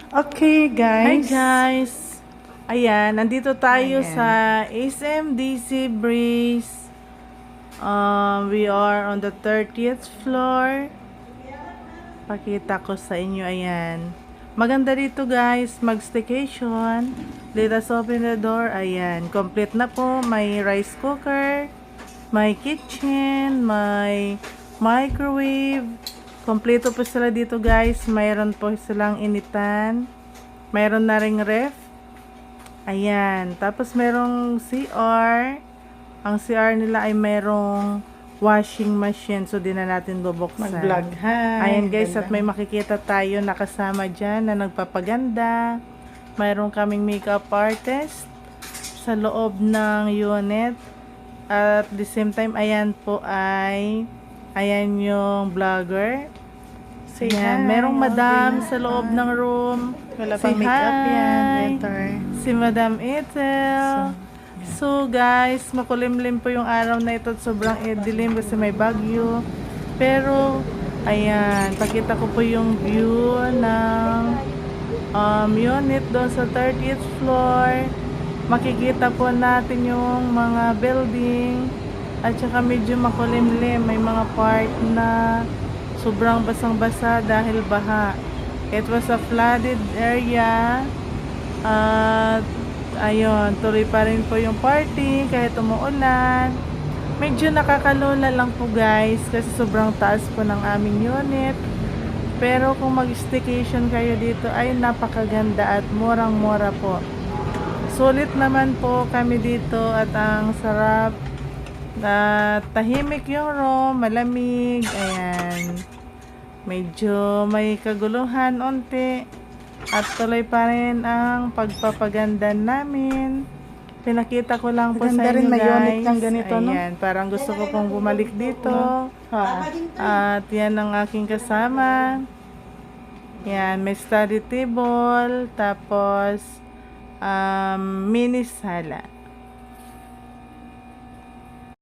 Okay, Hi guys. guys! Ayan, nandito tayo Ayan. sa SMDC Breeze. We are on the 30th floor. Pakita ko sa inyo, ayan. Maganda dito guys, mag-staycation. Let us open the door. Ayan, complete na po. May rice cooker, may kitchen, may microwave. Kompleto po sila dito guys. Mayroon po silang initan. Mayroon na ring ref. Ayan. Tapos merong CR. Ang CR nila ay merong washing machine. So, di na natin bubuksan. Mag-vlog, ha? Ayan guys, Ganda. at may makikita tayo na kasama dyan na nagpapaganda. Mayroon kaming makeup artist sa loob ng unit. At the same time, ayan po ay ayan yung vlogger. Say Ayan, hi. merong madam sa loob ng room. Wala Say pang makeup hi. yan. Later. Si Madam Ethel. So guys, makulimlim po yung araw na ito at sobrang dilim kasi may bagyo. Pero, ayan, pakita ko po yung view ng unit doon sa 30th floor. Makikita po natin yung mga building at saka medyo makulimlim. May mga part na sobrang basang-basa dahil baha. It was a flooded area. At ayun, tuloy pa rin po yung party kahit umuulan. Medyo nakakalula lang po guys kasi sobrang taas po ng aming unit. Pero kung mag-staycation kayo dito ay napakaganda at murang-mura po. Sulit naman po kami dito at ang sarap. Tahimik yung room, malamig, ayan. Medyo may kaguluhan onti at tuloy pa rin ang pagpapaganda namin. Pinakita ko lang po Maganda sa rin inyo may guys. unit ng ganito, no? Ayan, parang gusto ko pong bumalik dito. Ha? At yan ang aking kasama. Yan, may study table, tapos mini sala.